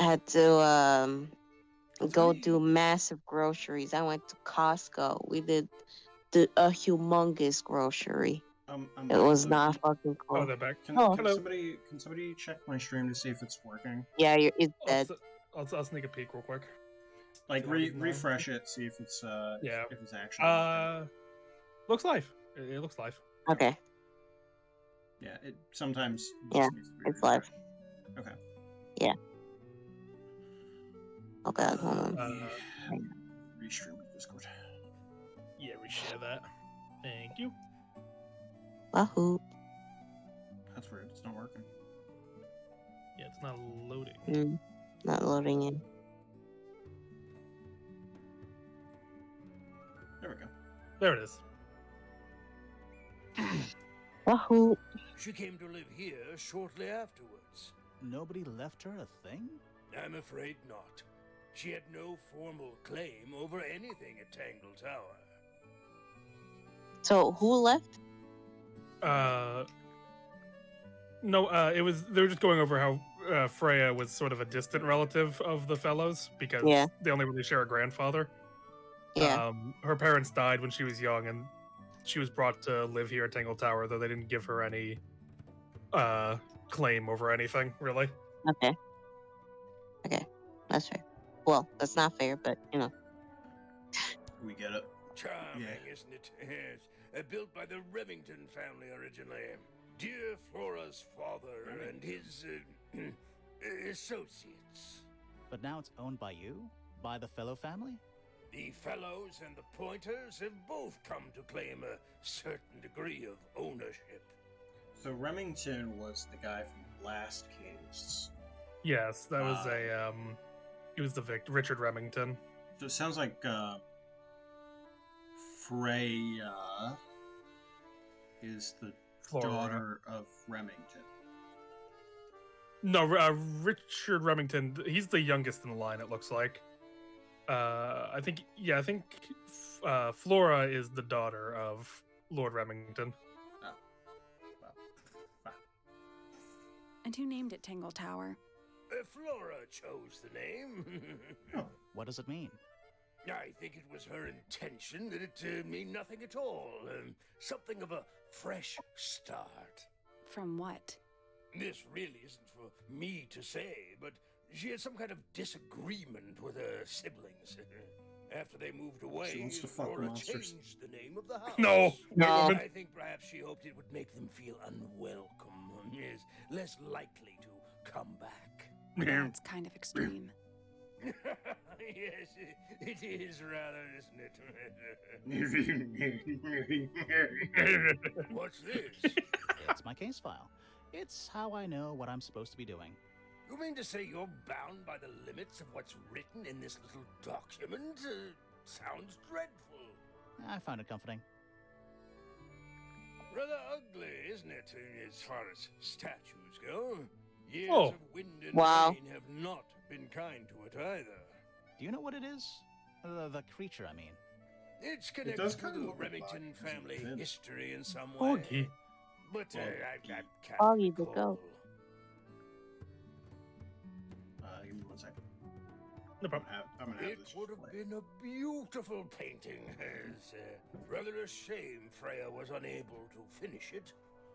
had to go Somebody, do massive groceries. I went to Costco. We did a humongous grocery. I'm It back, was but not fucking Oh, cool. they're back. can Oh, can Hello. somebody can somebody check my stream to see if it's working? yeah, it's I'll, dead. I'll sneak a peek real quick. Like See how it is now. refresh it, see if it's Yeah. if it's actually working. Looks live. It looks live. Okay, Yeah, it sometimes Yeah, just needs to be it's live. refreshed. Okay. Yeah. Okay, hold on. Restream to Discord. Yeah, reshare that. Thank you. Wahoo! That's weird. It's not working. Yeah, it's not loading. Not loading in. There we go. There it is. Wahoo! She came to live here shortly afterwards. Nobody left her a thing? I'm afraid not. She had no formal claim over anything at Tangled Tower. So who left? No, they were just going over how Freya was sort of a distant relative of the fellows because Yeah. they only really share a grandfather. Yeah. Her parents died when she was young, and she was brought to live here at Tangled Tower, though they didn't give her any claim over anything, really. Okay. That's fair. Well, that's not fair, but you know. We get it. Charming, isn't it? Yes. Built by the Remington family originally. Dear Flora's father and his associates. But now it's owned by you? By the fellow family? The Fellows and the Pointers have both come to claim a certain degree of ownership. So Remington was the guy from last case. Yes, that was he was the Richard Remington. So it sounds like Freya is the Flora. daughter of Remington. No, Richard Remington. He's the youngest in the line. It looks like. I think Flora is the daughter of Lord Remington. Oh, well. And who named it Tangled Tower? Flora chose the name. What does it mean? I think it was her intention that it mean nothing at all. Something of a fresh start. From what? This really isn't for me to say, but she had some kind of disagreement with her siblings. After they moved away, She wants to fuck Flora monsters. changed the name of the house. No. I think perhaps she hoped it would make them feel unwelcome, yes, less likely to come back. That's kind of extreme. Yes, it is rather, isn't it? What's this? It's my case file. It's how I know what I'm supposed to be doing. You mean to say you're bound by the limits of what's written in this little document? Sounds dreadful. I find it comforting. Rather ugly, isn't it, as far as statues go? Years Oh. of wind and Wow. rain have not been kind to it either. Do you know what it is? The creature, I mean. It's does connected to kinda the look like Remington Boggy, family doesn't it? history in some way. Boggy. But I can't Boggy the recall. goat. Give me 1 second. No problem. I'm gonna have It this would have play. been a beautiful painting. It's rather a shame Freya was unable to finish it.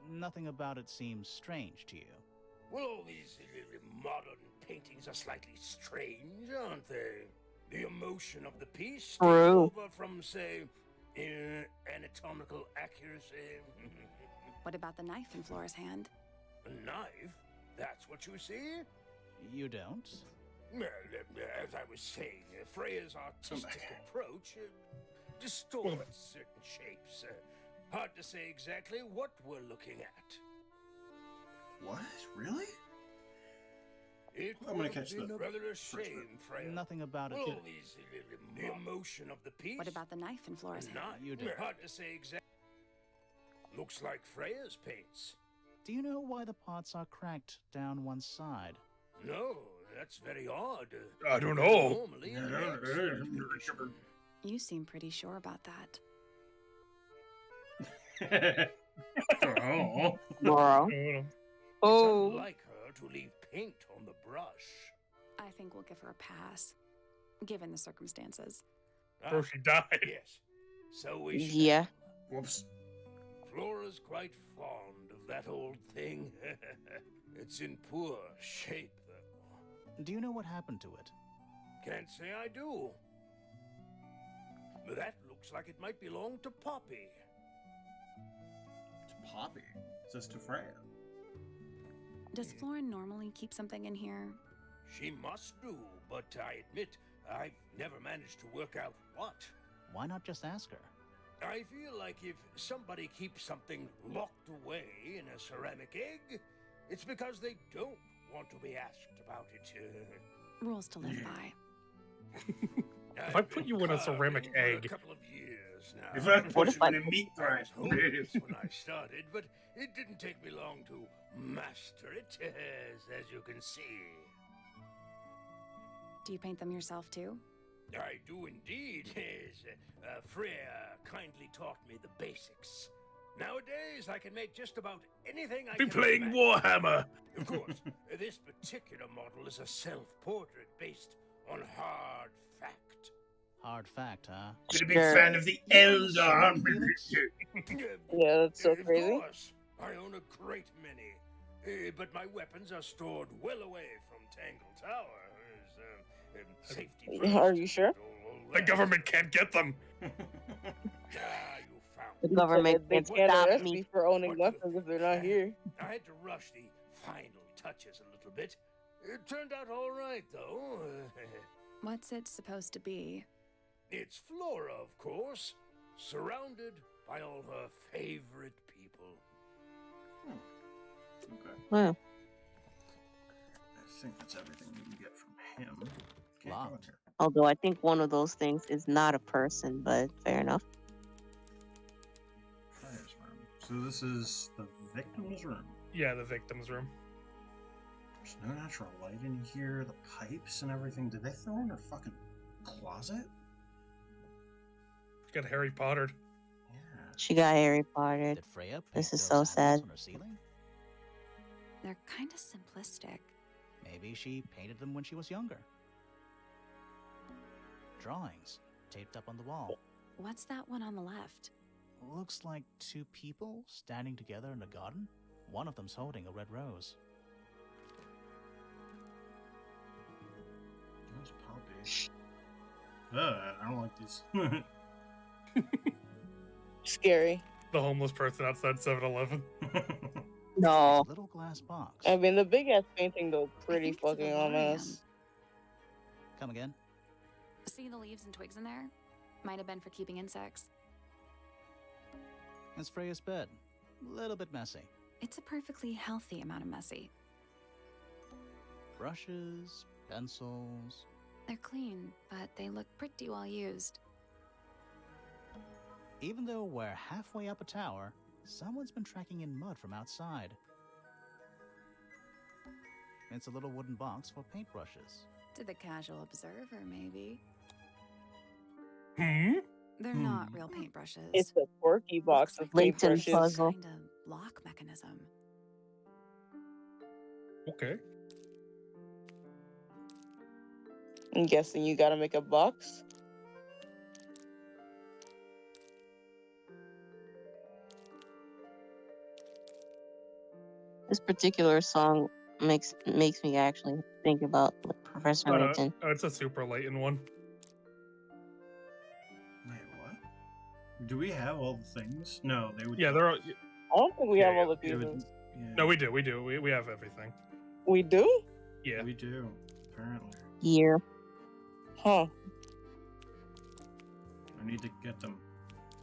Nothing about it seems strange to you. Well, all these modern paintings are slightly strange, aren't they? The emotion of the piece takes True. over from, say, anatomical accuracy. What about the knife in Flora's hand? A knife? That's what you see? You don't? Well, as I was saying, Freya's artistic approach distorts certain shapes. Hard to say exactly what we're looking at. What? Really? It I'm gonna would have catch been the a rather a first bit. shame, Freya. Nothing about it. Well, the emotion of the piece. What about the knife in Flora's hand? Knife? You did. Hard to say exactly. Looks like Freya's paints. Do you know why the pots are cracked down one side? No, that's very odd. I don't know. Normally, in excellent condition. You seem pretty sure about that. Oh. Bro. It's Oh. unlike her to leave paint on the brush. I think we'll give her a pass, given the circumstances. Bro, she died. Yes. So we shall. Yeah. Whoops. Flora's quite fond of that old thing. It's in poor shape, though. Do you know what happened to it? Can't say I do. But that looks like it might belong to Poppy. It's Poppy. It says to Freya. Does Flora normally keep something in here? She must do, but I admit I've never managed to work out what. Why not just ask her? I feel like if somebody keeps something locked away in a ceramic egg, it's because they don't want to be asked about it. Rules to live Yeah. by. If I put you in a ceramic carving for egg- a couple of years now. If I What put if you I- in a meat I was grinder. hopeless when I started, but it didn't take me long to master it, as you can see. Do you paint them yourself too? I do indeed, yes. Freya kindly taught me the basics. Nowadays, I can make just about anything I Be can playing imagine. Warhammer. Of course, this particular model is a self-portrait based on hard fact. Hard fact, huh? Been a big Sure. fan of the Eldar. Felix? Yeah, that's so Of crazy. course, I own a great many. But my weapons are stored well away from Tangled Tower. Safety first. Are you sure? All The that. government can't get them. Ah, you found The it. government They can't can't stop arrest me. me for owning What do you weapons if think? they're not here. I had to rush the final touches a little bit. It turned out all right, though. What's it supposed to be? It's Flora, of course, surrounded by all her favorite people. Okay. Well, I think that's everything we can get from him. Can't go in Locked. here. although I think one of those things is not a person, but fair enough. Freya's room. So this is the victim's room. Yeah, the victim's room. There's no natural light in here. The pipes and everything. Did they throw in her fucking closet? Got Harry Pottered. Yeah. She got Harry Potter. Did Freya paint This is those so animals sad. on her ceiling? They're kind of simplistic. Maybe she painted them when she was younger. Drawings taped up on the wall. What's that one on the left? Looks like two people standing together in a garden. One of them's holding a red rose. That's Poppy. I don't like these. Scary. The homeless person outside 7-Eleven. No. A little glass box. I mean, the big ass painting though, pretty think it's a fucking Valorian. ominous. Come again? See the leaves and twigs in there? Might have been for keeping insects. It's Freya's bed. A little bit messy. It's a perfectly healthy amount of messy. Brushes, pencils. They're clean, but they look pretty well used. Even though we're halfway up a tower, someone's been tracking in mud from outside. It's a little wooden box for paintbrushes. To the casual observer, maybe. Hmm? They're not real paintbrushes. It's a quirky box of Latent paintbrushes. puzzle. Kind of lock mechanism. Okay. I'm guessing you gotta make a box. This particular song makes me actually think about Professor Layton. It's a super latent one. Wait, what? Do we have all the things? No, they would. Yeah, they're all, I don't think we Yeah, have all the It would- pieces. yeah, no, we do, we have everything. We do? Yeah. we do. Apparently, Year. Huh. I need to get them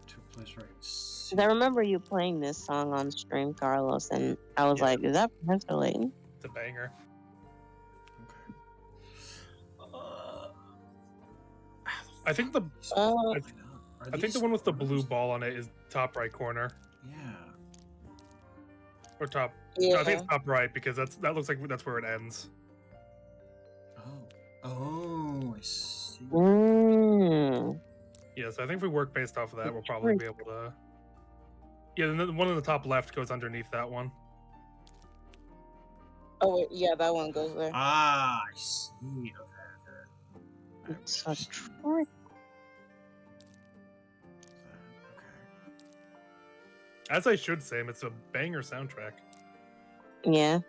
to a place where I can see. 'Cause I remember you playing this song on stream, Carlos, and I was Yeah. like, "Is that Professor Layton?" It's a banger. Okay. I think the Uh, I think the one with the blue ball on it is top right corner Yeah. or top. Yeah. No, I think it's top right because that looks like that's where it ends. Oh. Oh, I see. mm. Yeah, so I think if we work based off of that, we'll probably be able to. Yeah, then the one in the top left goes underneath that one. Oh wait, yeah, that one goes there. Ah, I see. Okay, okay. It's a trick. Okay. As I should say, it's a banger soundtrack. Yeah.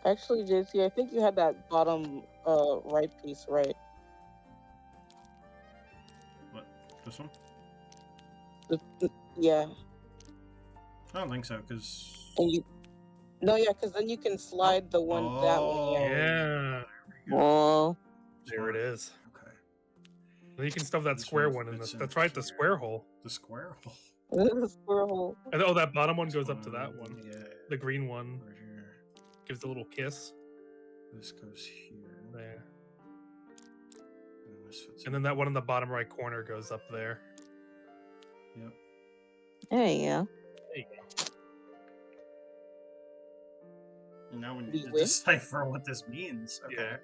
Actually, JC, I think you had that bottom right piece right. What? This one? Yeah, I don't think so, because. and you. No, yeah, because then you can slide the one that way. Oh, Yeah. Yeah, Whoa. there it is. Okay. Then you can stuff that This square one one in fits this. That's in right, the here. square hole. The square hole. Squirrel hole. And oh, that bottom one goes up to that one. Yeah. The green one Right here. gives a little kiss This goes here. there. And this fits And in. then that one in the bottom right corner goes up there. Yep. There you go. There you go. And now we We need to win? decipher what this means. Okay. Yeah.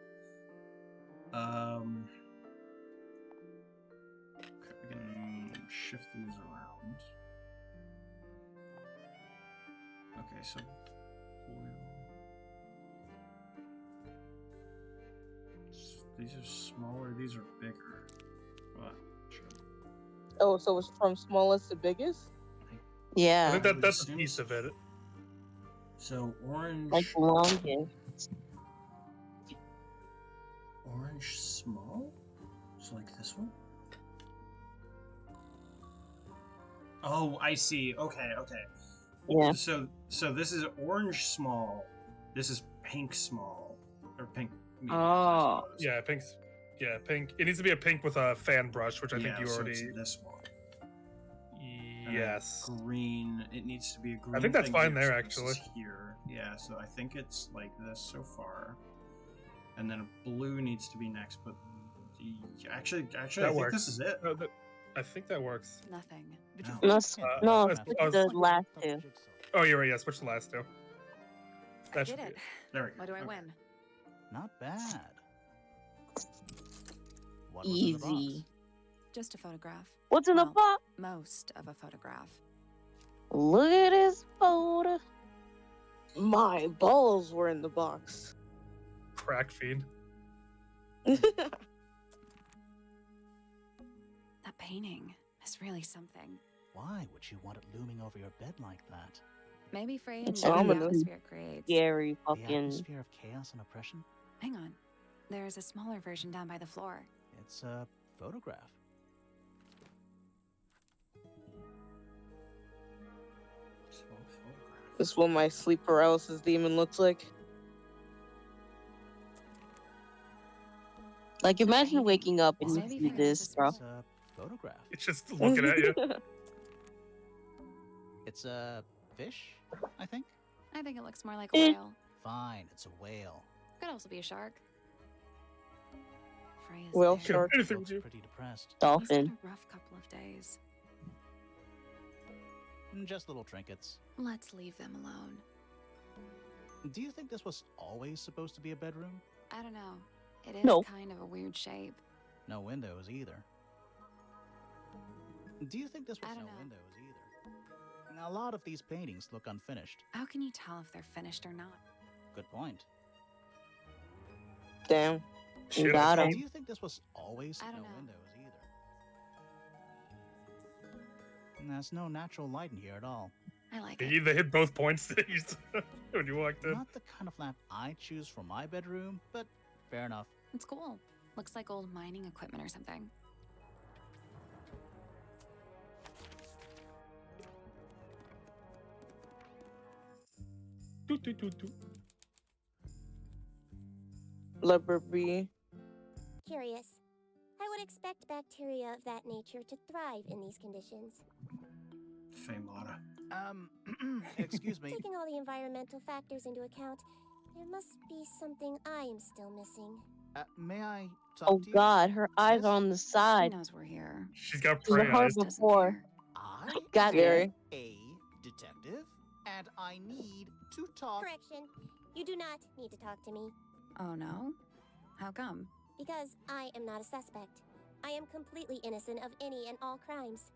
Okay, we can shift these around. Okay, so these are smaller, these are bigger. What? Sure. Oh, so it's from smallest to biggest? I Yeah. think I would that's a assume piece so. of it. So orange, Like longest. orange small? So like this one? Oh, I see. Okay, okay. Yeah. So this is orange small. This is pink small. Or pink medium, I Oh. suppose. Yeah, pink's. Yeah, pink. It needs to be a pink with a fan brush, which I think you so already. it's this one. And then Yes. green. It needs to be a green. think that's thing fine here, there, so this is actually. Here, yeah. So I think it's like this so far, and then a blue needs to be next. But actually, I That think works. this is it. No, I think that works. Nothing. Did you No. find No, a s- hint no, about switch that? the Like last a double two. jigsaw. Oh, you're right. Yeah, switch the last two. I That did should be it. There we go. What do I Okay. win? Not bad. What was in the box? Easy. Just a photograph. What's in the Well- box? Most of a photograph. Look at this photo. My balls were in the box. Crack fiend. That painting is really something. Why would you want it looming over your bed like that? Maybe Frey It's enjoyed the ominous. atmosphere it creates. Scary The fucking. atmosphere of chaos and oppression? Hang on. There's a smaller version down by the floor. It's a photograph. Small photograph. This is what my sleep paralysis demon looks like. Like, imagine painting. waking up and Well, you maybe see think this, it's a bro. It's a photograph. It's just looking at you. It's a fish, I think. I think it looks more like a Eh. whale. Fine, it's a whale. Could also be a shark. Frey is Whale there. shark. Anything Looks to do. pretty depressed. He's Dolphin. had a rough couple of days. Just little trinkets. Let's leave them alone. Do you think this was always supposed to be a bedroom? I don't know. It is No. kind of a weird shape. No windows either. Do you think this was I don't no know. windows either? A lot of these paintings look unfinished. How can you tell if they're finished or not? Good point. Damn. Shit, got I him. Do you think this was always I no don't know. windows either? There's no natural light in here at all. I like They it. hit both points when you walked in. Not the kind of lamp I choose for my bedroom, but fair enough. It's cool. Looks like old mining equipment or something. Doot, doot, doot, doot. Leopard bee. Curious. I would expect bacteria of that nature to thrive in these conditions. Famata. Excuse me. Taking all the environmental factors into account, there must be something I am still missing. May I talk Oh to you? god, her eyes Yes? are on the She side. knows we're here. She's got She's a prey hard eyes. Doesn't before. care. I Got am Gary. a detective, and I need to talk. Correction. You do not need to talk to me, Oh no? How come? because I am not a suspect. I am completely innocent of any and all crimes.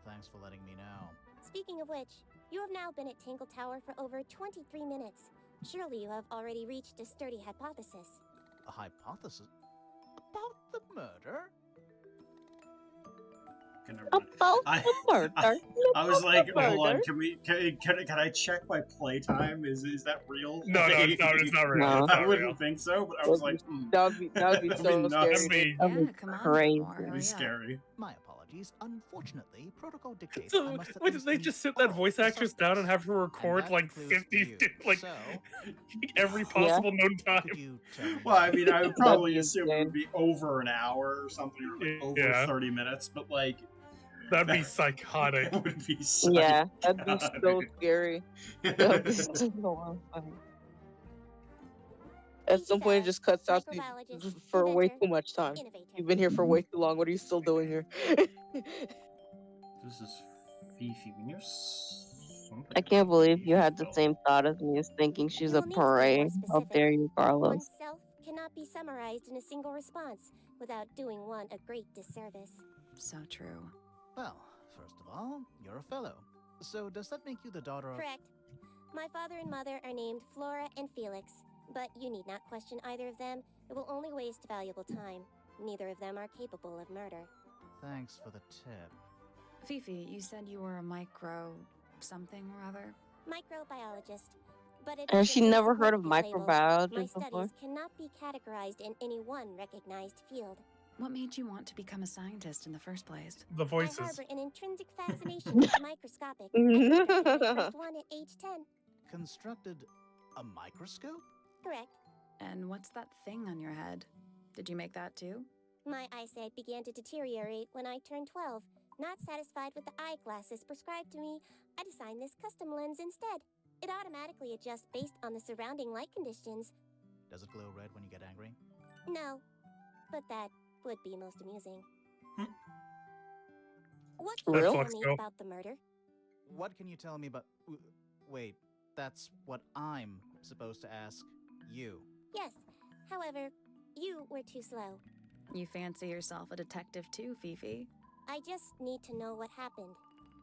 Thanks for letting me know. Speaking of which, You have now been at Tangled Tower for over 23 minutes. Surely you have already reached a sturdy hypothesis. A hypothesis? About the murder? Okay, never mind. About I, the murder. I was like, the hold on, murder. can I check my playtime? Is that real? No, it's not real. No. It's I not wouldn't real. think so, but I was like, That would be That'd be so nuts. scary. That'd be- That'd Yeah, be come on, crazy. Grimoire, It'd be hurry up. scary. My apologies. Unfortunately, protocol dictates I So, must at wait, did least they meet just sit that all voice the actress down and have her suspects. record And like that includes 50, you. like So, every possible known time? could you tell me Well, I mean, I would probably be assume it insane. would be over an hour or something, or like over Yeah. 30 minutes, but like, That'd be psychotic. that would be Yeah, that'd be so psychotic. scary. That'd be so horrifying. At some point, it just cuts out Microbiologist, for way inventor, too much time. innovator. You've been here for way too long. What are you still doing here? This is Fifi. When you're something I can't believe you Fifi, had the though. same thought as me as thinking she's a You'll need to be more parade. How specific. dare you, Carlos? Oneself cannot be summarized in a single response without doing one a great disservice. So true. Well, first of all, you're a fellow. So does that make you the daughter of... Correct. My father and mother are named Flora and Felix, but you need not question either of them. It will only waste valuable time. Neither of them are capable of murder. Thanks for the tip. Fifi, you said you were a micro something or other? Microbiologist. But it Has is a she never heard of significant label. My microbiology before? studies cannot be categorized in any one recognized field. What made you want to become a scientist in the first place? The I voices. harbor an intrinsic fascination with the microscopic. I constructed my first one at age 10. Constructed a microscope? Correct. And what's that thing on your head? Did you make that too? My eyesight began to deteriorate when I turned 12. Not satisfied with the eyeglasses prescribed to me, I designed this custom lens instead. It automatically adjusts based on the surrounding light conditions. Does it glow red when you get angry? No, but that would be most amusing. Hmm. What For can you real? tell Flex me go. about the murder? What can you tell me about... Wait, that's what I'm supposed to ask you. Yes, however, you were too slow. You fancy yourself a detective too, Fifi? I just need to know what happened.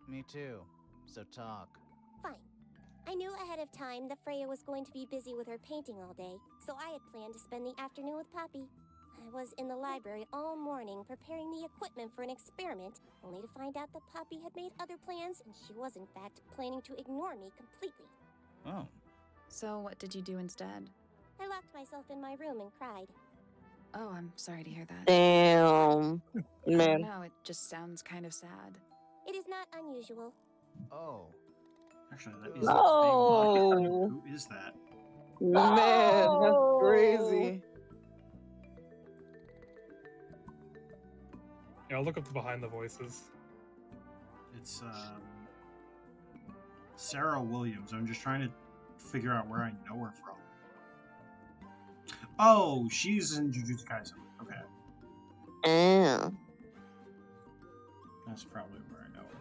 Me too. So talk. Fine. I knew ahead of time that Freya was going to be busy with her painting all day, so I had planned to spend the afternoon with Poppy. I was in the library all morning preparing the equipment for an experiment, only to find out that Poppy had made other plans and she was in fact planning to ignore me completely. Oh. So what did you do instead? I locked myself in my room and cried. Oh, I'm sorry to hear that. Damn, I don't man. know, it just sounds kind of sad. It is not unusual. Oh. Actually, that is No. a big body. Who is that? Man, that's crazy. Yeah, I'll look up the behind the voices. It's Sarah Williams. I'm just trying to figure out where I know her from. Oh, she's in Jujutsu Kaisen. Okay, Yeah. that's probably where I know her.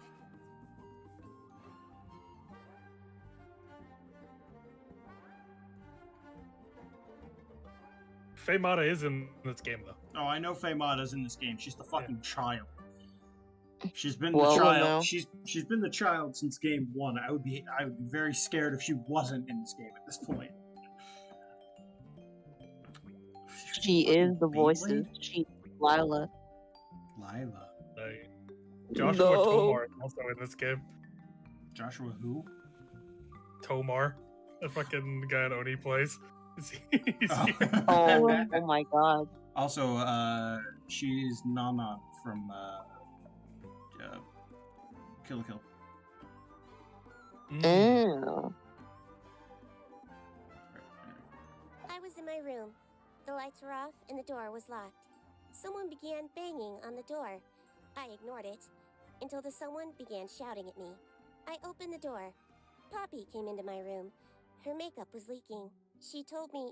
Faye Mata is in this game though. Oh, I know Faye Mata's in this game. She's the fucking child. She's been Well, the child. no. She's been the child since game one. I would be very scared if she wasn't in this game at this point. She is the Fucking voices. Beyblade? She Lila. Lila. Joshua No. Tomar is also in this game. Joshua who? Tomar, the fucking guy that Oni plays. He's Oh. here. Oh my god. Also, she's Nana from Kill la Kill. Mm. Ew. I was in my room. The lights were off and the door was locked. Someone began banging on the door. I ignored it until the someone began shouting at me. I opened the door. Poppy came into my room. Her makeup was leaking. She told me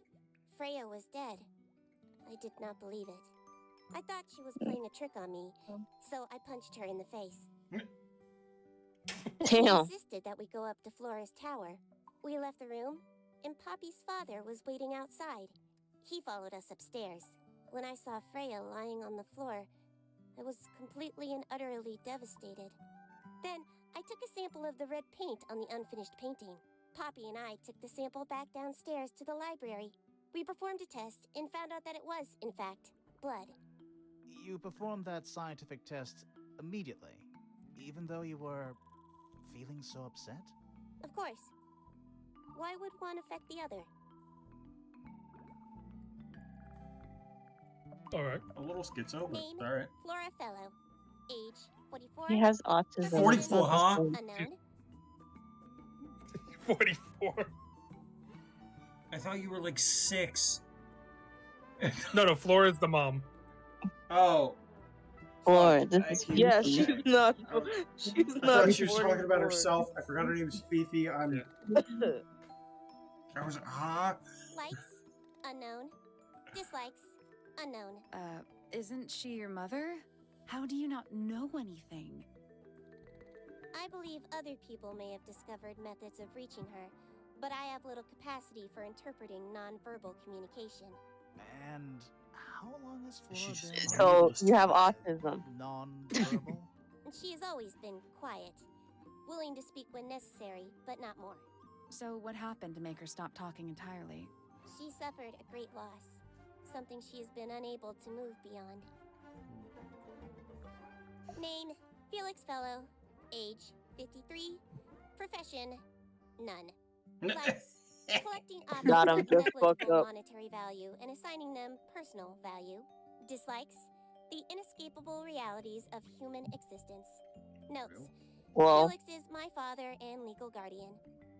Freya was dead. I did not believe it. I thought she was playing a trick on me, so I punched her in the face. She Damn. insisted that we go up to Flora's tower. We left the room, and Poppy's father was waiting outside. He followed us upstairs. When I saw Freya lying on the floor, I was completely and utterly devastated. Then I took a sample of the red paint on the unfinished painting. Poppy and I took the sample back downstairs to the library. We performed a test and found out that it was, in fact, blood. You performed that scientific test immediately, even though you were feeling so upset? Of course. Why would one affect the other? All right. A little schizo, but Name, it's alright. Flora Fellow. Age, 44. He has autism. 44, It's not the huh? same. Unknown. 44. I thought you were like 6. No, Flora's the mom. Oh. Or Fuck, this I is keep- Yeah, Fifi. she's not. Oh. She's I not. thought she was talking about 44. herself. I forgot her name was Fifi. I'm. I was. Likes, unknown. Dislikes, unknown. Isn't she your mother? How do you not know anything? I believe other people may have discovered methods of reaching her, but I have little capacity for interpreting nonverbal communication. And how long has She Flora just- been So you have Yeah. autism. non-verbal? She has always been quiet, willing to speak when necessary, but not more. So what happened to make her stop talking entirely? She suffered a great loss, something she has been unable to move beyond. Name, Felix Fellow. Age, 53. Profession, none. Likes, collecting objects Got him of just fucked negligible up. monetary value and assigning them personal value. Dislikes, the inescapable realities of human existence. Notes, Well, Felix is my father and legal guardian.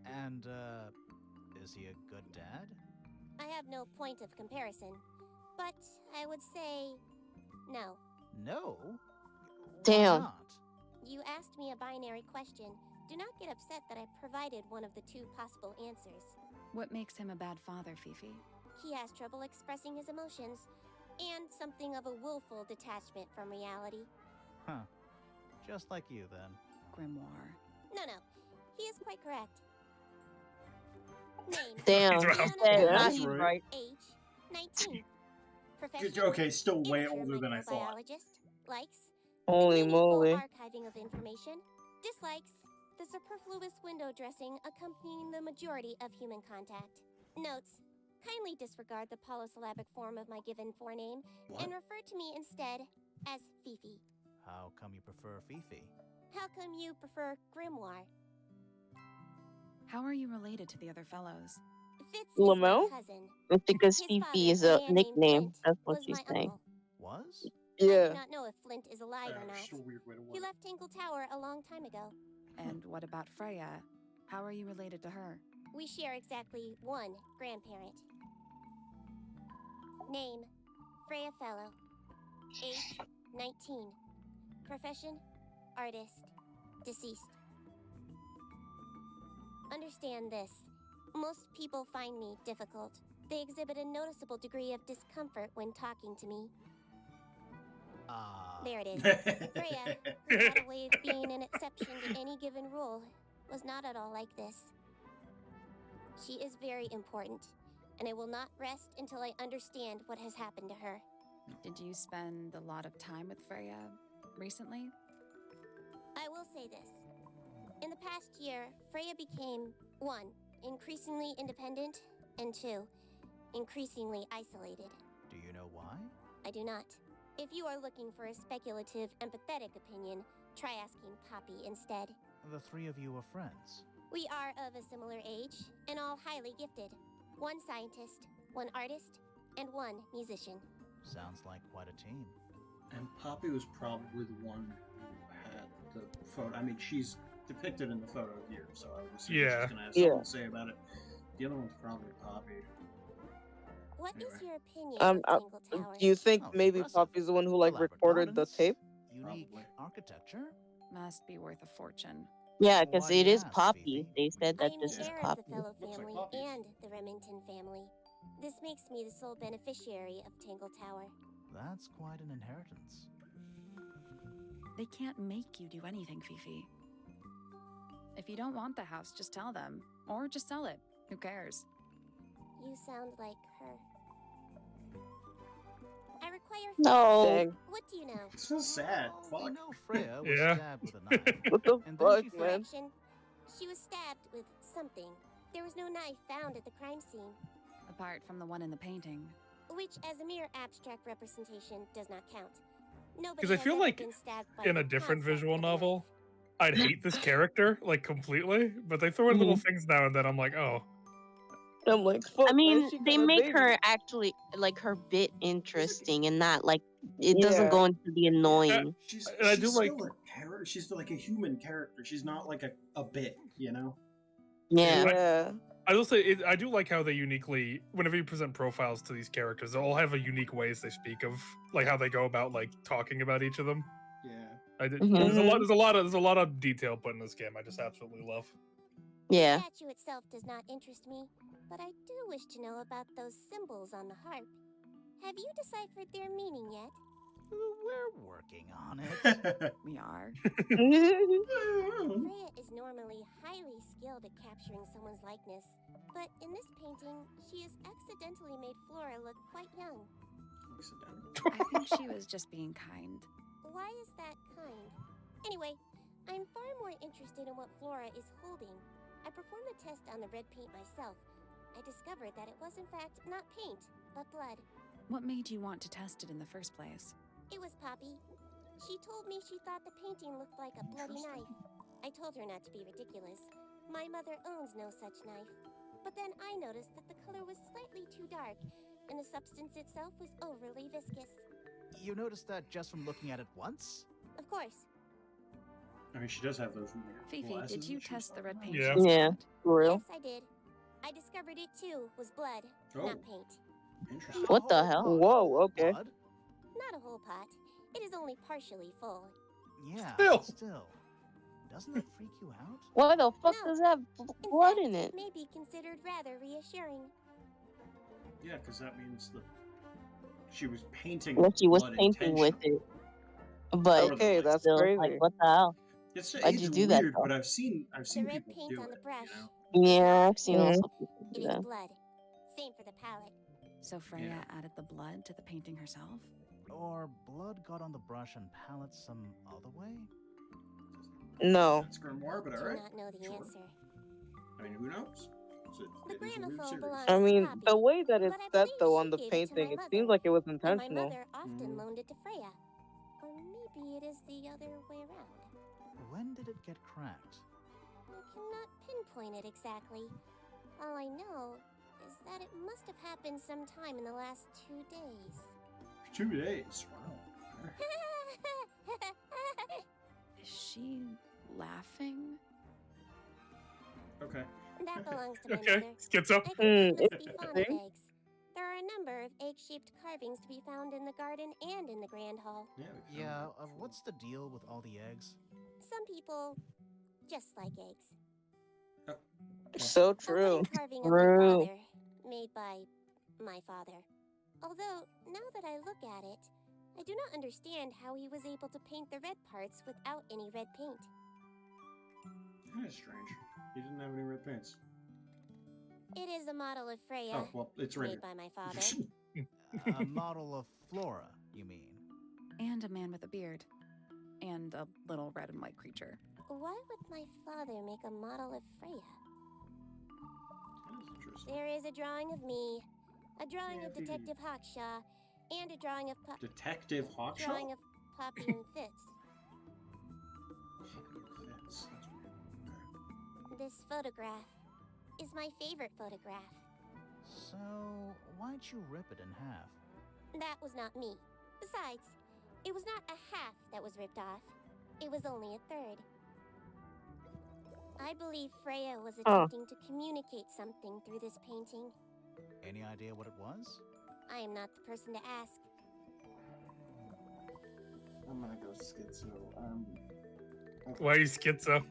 And, is he a good dad? I have no point of comparison, but I would say no. No? Damn. Why not? You asked me a binary question. Do not get upset that I provided one of the two possible answers. What makes him a bad father, Fifi? He has trouble expressing his emotions and something of a willful detachment from reality. Huh. Just like you, then. Grimoire. No, he is quite correct. Name, damn. He's He right. said Yeah, That's he's right. right. age, 19. Profession, Okay, still way amateur older than I thought. microbiologist. Likes, Holy the meaningful moly. archiving of information. Dislikes, the superfluous window dressing accompanying the majority of human contact. Notes, kindly disregard the polysyllabic form of my given forename What? and refer to me instead as Fifi. How come you prefer Fifi? How come you prefer Grimoire? How are you related to the other fellows? Fitz is my Lamel? cousin. It's because His Fifi father, is a a man named nickname. Flint, That's what was she's my saying. uncle. Was? I do Yeah. not know if Flint is alive or not. Just a weird way to He word it. left Tangled Tower a long time ago. And what about Freya? How are you related to her? We share exactly one grandparent. Name, Freya Fellow. Age, 19. Profession, artist. Deceased. Understand this. Most people find me difficult. They exhibit a noticeable degree of discomfort when talking to me. There it is. Freya, who had a way of being an exception to any given rule, was not at all like this. She is very important, and I will not rest until I understand what has happened to her. Did you spend a lot of time with Freya recently? I will say this. In the past year, Freya became 1. Increasingly independent, and 2. Increasingly isolated. Do you know why? I do not. If you are looking for a speculative, empathetic opinion, try asking Poppy instead. The three of you were friends. We are of a similar age, and all highly gifted. 1 scientist, 1 artist, and 1 musician. Sounds like quite a team. And Poppy was probably the one who had the photo. I mean, she's depicted in the photo here, so I would assume Yeah. she's gonna have Yeah. something to say about it. The other one's probably Poppy. What is Anyway. your opinion Um, of uh, Tangled Tower? Do you think Oh, it's maybe impressive. Poppy's the one who Elaborate recorded the gardens, tape? Unique Probably. architecture? Must be worth a fortune. Yeah, Why because do you it is ask, Poppy. Fifi? They said I that am this the is heir of the Poppy. Fellow Looks like family Poppy's. and the Remington family. This makes me the sole beneficiary of Tangled Tower. That's quite an inheritance. They can't make you do anything, Fifi. If you don't want the house, just tell them. Or just sell it. Who cares? You sound like her. I I require. No. Dang. What do you know? It's so sad. Well, we Fuck. know Freya was Yeah. stabbed with a knife. What the And then fuck, she man? Correction. She was stabbed with something. There was no knife found at the crime scene, Apart from the one in the painting. which, as a mere abstract representation, does not count. Nobody Because I has feel ever like been stabbed by in a the different concept visual of a knife. novel, I'd hate this character like completely, but they throw in little things now and then. I'm like, oh, I'm like, fuck, I why mean, is she they kinda make baby? her actually like her bit interesting and not like it doesn't Yeah. go into the annoying. She's And I do like- still a character. She's like a human character. She's not like a bit, you know? Yeah. Yeah. I will say I do like how they uniquely, whenever you present profiles to these characters, they all have a unique ways they speak of, like how they go about like talking about each of them. Yeah. I did. Mhm. There's a lot of detail put in this game. I just absolutely love. Yeah. The statue itself does not interest me, but I do wish to know about those symbols on the harp. Have you deciphered their meaning yet? We're working on it. We are. Freya is normally highly skilled at capturing someone's likeness, but in this painting, she has accidentally made Flora look quite young. I think she was just being kind. Why is that kind? Anyway, I'm far more interested in what Flora is holding. I performed the test on the red paint myself. I discovered that it was in fact not paint, but blood. What made you want to test it in the first place? It was Poppy. She told me she thought the painting looked like a bloody knife. I told her not to be ridiculous. My mother owns no such knife. But then I noticed that the color was slightly too dark, and the substance itself was overly viscous. You noticed that just from looking at it once? Of course. I mean, she does have those weird Fifi, glasses did you that she was test the red talking paint? Yeah. she was Yeah. got? For real? Yes, I did. I discovered it too was blood, Oh. not paint. about. Interesting. What the Oh, hell? blood. Whoa, okay. Blood? Not a whole pot. It is only partially full. Yeah, Still. still. Doesn't that freak you out? Why the fuck No. does it have In blood fact, in it? may be considered rather reassuring. Yeah, because that means that she was painting. Well, she was blood painting with intentionally. it, but Okay, that's still, crazy. like, what the hell? It's Why'd it's you do that, weird, though? but I've seen The red people paint do on the it. brush. You know? Yeah, I've seen Mhm. also people It do is that. blood. Same for the palette. So Freya Yeah. added the blood to the painting herself? Or blood got on the brush and palette some other way? No. That's Grimoire, but Do alright. not know the Sure. answer. I mean, who knows? The It is a weird gramophone series. belongs I to mean, Poppy, the way that it's but I set believe though she on the gave it to painting, my it mother, seems like it was and my intentional. mother often Mhm. loaned it to Freya. Or maybe it is the other way around. When did it get cracked? I cannot pinpoint it exactly. All I know is that it must have happened sometime in the last 2 days. 2 days. Wow. Is she laughing? Okay. That belongs to my Okay, mother. schizo. I think she must be fond of interesting. eggs. There are a number of egg-shaped carvings to be found in the garden and in the grand hall. Yeah. we found Yeah, that before. what's the deal with all the eggs? Some people just like eggs. So A true. wooden carving of my True. father, made by my father. Although, now that I look at it, I do not understand how he was able to paint the red parts without any red paint. That is strange. He didn't have any red paints. It is a model of Freya, Oh, well, it's right made by my father. A model of Flora, you mean? And a man with a beard. And a little red and white creature. Why would my father make a model of Freya? That is interesting. There is a drawing of me, a drawing Yeah, of Detective Hawkshaw, and a drawing of Detective Hawkshaw? drawing of Poppy and Fitz. That's weird. This photograph is my favorite photograph. So, why'd you rip it in half? That was not me. Besides, it was not a half that was ripped off. It was only a third. I believe Freya was attempting to communicate something through this painting. Any idea what it was? I am not the person to ask. I'm gonna go schizo. Why are you schizo?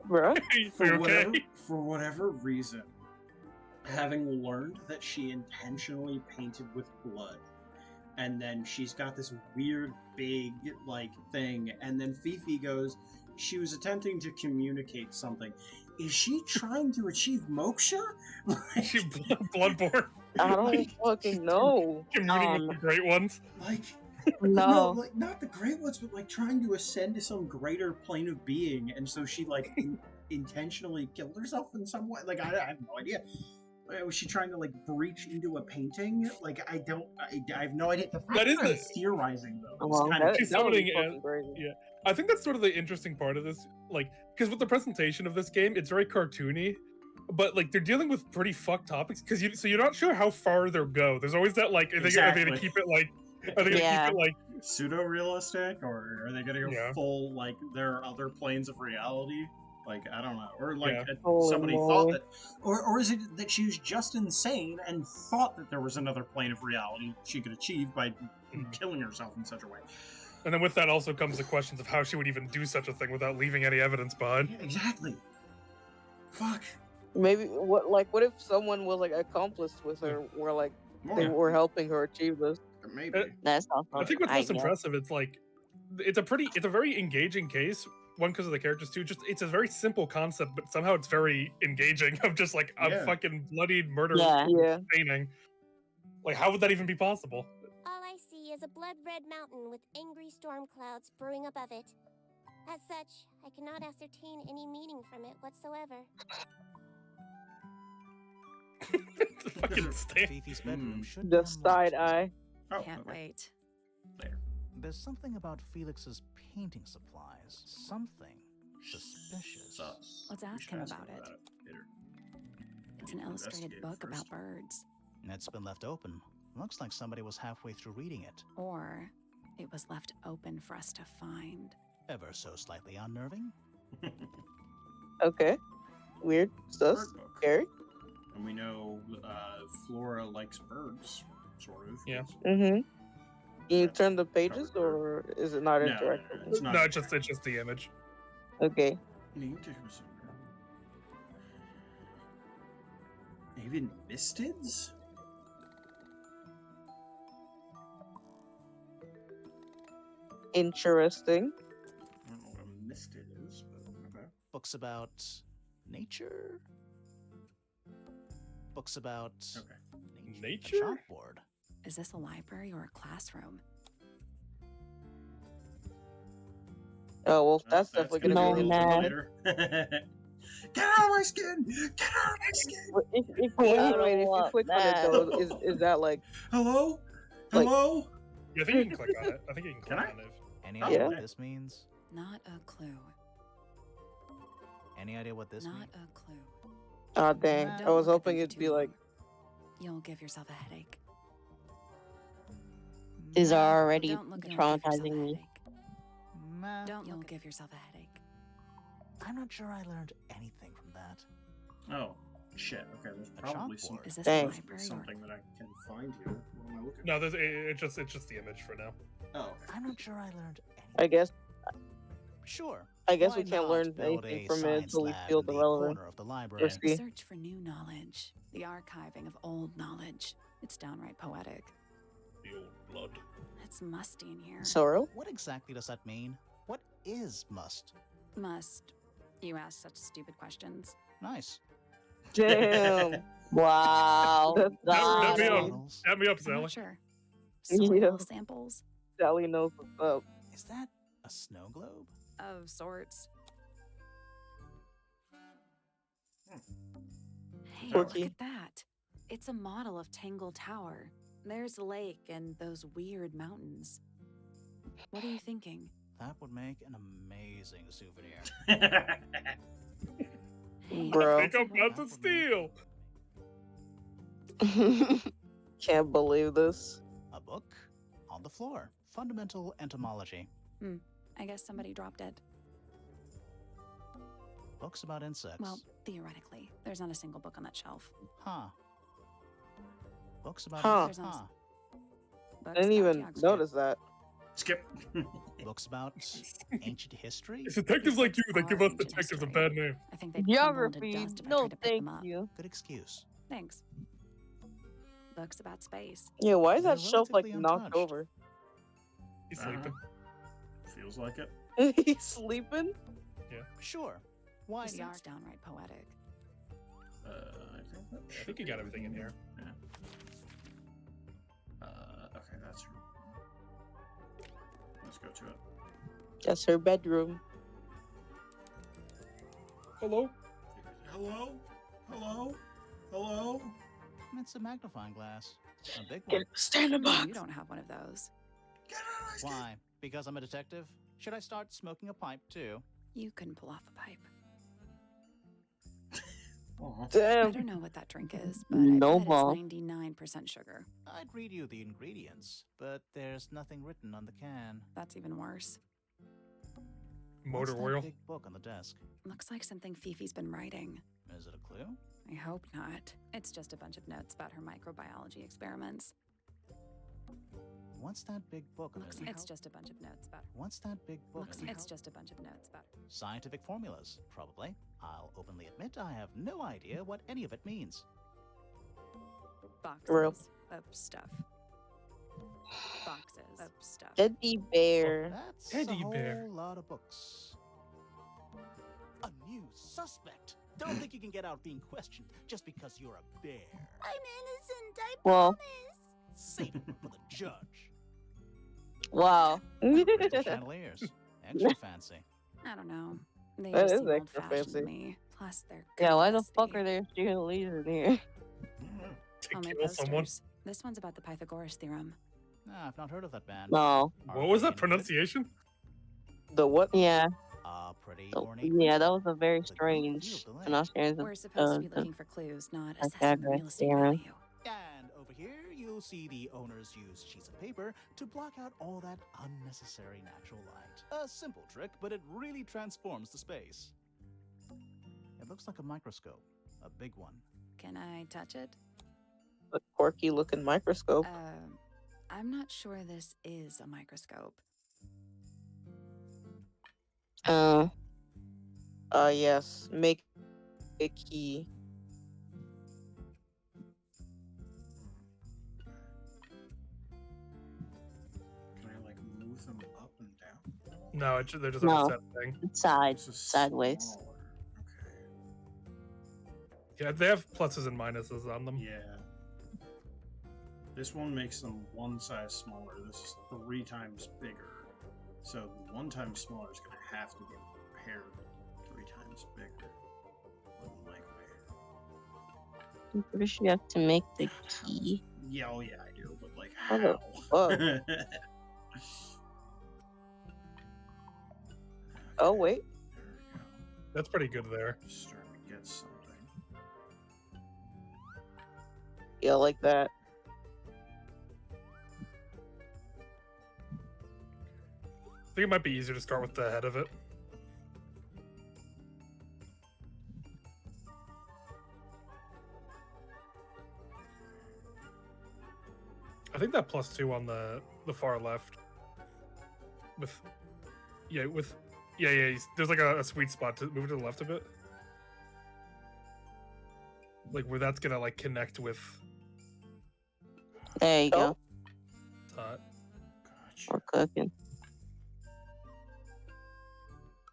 Bruh. Are you For okay? whatever reason, having learned that she intentionally painted with blood, and then she's got this weird big like thing, and then Fifi goes, she was attempting to communicate something. Is she trying to achieve moksha? Like, She bloodborne. I don't Like, fucking know. Communing with the great ones. like no, No. like not the great ones, but like trying to ascend to some greater plane of being, and so she like intentionally killed herself in some way. Like I have no idea. Was she trying to like breach into a painting? Like I have no idea. The fact That is I'm the- theorizing though. Is Well, kind of She's That would be summoning fucking crazy. yeah. I think that's sort of the interesting part of this, like, because with the presentation of this game, it's very cartoony, but like they're dealing with pretty fucked topics. Because so you're not sure how far they'll go. There's always that like, are they Exactly. gonna keep it like, are they gonna Yeah. keep it like, pseudo realistic, or are they gonna go Yeah. full like there are other planes of reality? Like I don't know, or like Yeah. Holy somebody thought moly. that, or is it that she was just insane and thought that there was another plane of reality she could achieve by killing herself in such a way? and then with that also comes the questions of how she would even do such a thing without leaving any evidence behind. Yeah, exactly. Fuck. Maybe what if someone was like accomplice with her, where like they More. were helping her achieve this? Maybe. That's also. I think what's most guess. impressive, it's like, it's a very engaging case. One, because of the characters, two, just it's a very simple concept, but somehow it's very engaging. Of just like a Yeah. fucking bloodied murder Yeah. Yeah. painting. Like, how would that even be possible? All I see is a blood-red mountain with angry storm clouds brewing above it. As such, I cannot ascertain any meaning from it whatsoever. The fucking stand. Fifi's bedroom should The be unlocked. side eye. Oh, Can't okay. wait. There. There's something about Felix's painting supplies. Something suspicious. Sus. Let's We ask should him about it. later. It's an illustrated Investigate book first. about birds. It's been left open. Looks like somebody was halfway through reading it. Or it was left open for us to find. Ever so slightly unnerving. Okay. Weird. Sus. Bird book. Scary. And we know Flora likes birds, sort of. Yeah. Mm-hmm. Can you turn the Covered pages, bird. or is it not No, no, interactive? it's not. No, it's just the image. Okay. Even mistids? Interesting. I don't know what a mistid is, but okay. Books about nature? Books about Okay. Nature? A chalkboard. Is this a library or a classroom? Oh well, Well, that's definitely gonna gonna No, be be an man. later. Get out of my skin! Get out of my skin! If I wait, don't if you want click on it that. though, is that like Hello? Like- Hello? Yeah, I think you can click on it. I think you can click Can I? on it. Any Oh, idea yeah. what this means? Not a clue. Any idea what this Not means? a clue. ah dang? Don't I was look at hoping them for it'd too be like long. You'll give yourself a headache. These are already Don't look at them. You'll give yourself a traumatizing me. headache. Meh. Don't you'll give yourself a headache. I'm not sure I learned anything from that. Oh, shit. Okay, there's A probably some, chalkboard. Is this Dang. a library or something that I can find here. What am I looking No, there's it's just the image for now. Oh, okay. I'm not sure I learned anything. I guess Sure. I guess why we can't not learn build anything a from it science until we lab feel in the the relevant. corner of the library. See. Search for new knowledge. The archiving of old knowledge. It's downright poetic. The old blood. It's musty in here. Sorrel? What exactly does that mean? What is must? Must. You ask such stupid questions. Nice. Damn. Wow. That's God. me up. Models. Add me up, I'm Sally. not sure. Yeah. Soil samples Sally knows what's up. Is that a snow globe? of sorts. Hey, Quirky. look at that. It's a model of Tangled Tower. There's a lake and those weird mountains. What are you thinking? That would make an amazing souvenir. Hey, Bro. I think I'm about to steal. Can't believe this. A book on the floor. Fundamental entomology. I guess somebody dropped it. Books about insects. Well, theoretically, there's not a single book on that shelf. Huh. Books about Huh. There's not a huh. Books I didn't about even geography. notice that. Skip. Books about ancient history. It's detectives like you that give us Ancient detectives a history. bad name. I think they'd crumble into Geography. dust if I No, tried to pick thank them up. you. Good excuse. Thanks. Books about space. Yeah, why is They're that shelf like relatively knocked untouched. over? He's Uh-huh. sleeping. Feels like it. He's sleeping? Sure. Why They not? are downright poetic. I think that I think you got everything in here. Yeah. go to it. That's her bedroom. Hello? Hello? Hello? Hello? It's a magnifying glass. A big Get one. stand in the No, box. you don't have one of those. Get out of my Why? Because I'm a detective? Should I start smoking a pipe too? You can pull off a pipe. Aw. I Damn. don't know what that drink is, but No I bet ball. it's 99% sugar. I'd read you the ingredients, but there's nothing written on the can. That's even worse. Motor What's oil. that big book on the desk? Looks like something Fifi's been writing. Is it a clue? I hope not. It's just a bunch of notes about her microbiology experiments. What's that big book on Looks the it's just a bunch of notes about What's that big book? Looks it's just a bunch of notes about Scientific formulas, probably. I'll openly admit I have no idea what any of it means. boxes Real. of stuff. Boxes of stuff. Teddy bear. That's Teddy a whole bear. lot of books. A new suspect. Don't think you can get out being questioned just because you're a bear. I'm innocent, I Well, Save it for the judge. wow. Crystal chandeliers. Extra fancy. I don't know. They That just is seem extra old-fashioned to fancy. me. Plus, they're Yeah, why the kinda fuck dusty. are there cheerleaders in here? To On my kill someone. posters. This one's about the Pythagoras theorem. I've not heard of that band. No. What was Are that they any good? pronunciation? The what? Yeah. Pretty Oh, ornate. yeah, that principle was a very with a great strange field to lay. pronunciation. We're supposed to be the- looking for clues, not Pythagoras assessing the real estate theorem. value. And over here, you'll see the owners use sheets of paper to block out all that unnecessary natural light. A simple trick, but it really transforms the space. It looks like a microscope, a big one. Can I touch it? A quirky looking microscope. I'm not sure this is a microscope. Yes. Make a key. Can I like move them up and down? No, they're just No. on a set thing. Side, This is sideways. smaller. Okay. Yeah, they have pluses and minuses on them. Yeah. This one makes them one size smaller. This is 3 times bigger. So the 1 times smaller is going to have to be paired 3 times bigger. More than likely. I'm pretty sure you have to make the key. Yeah, oh yeah, I do. But like, How the how? fuck? Oh, wait. There we go. That's pretty good there. Starting to get something. Yeah, like that. I think it might be easier to start with the head of it. I think that +2 on the far left. Yeah, there's like a sweet spot to move to the left a bit. Like where that's gonna like connect with There you Oh. go. Gotcha. We're cooking.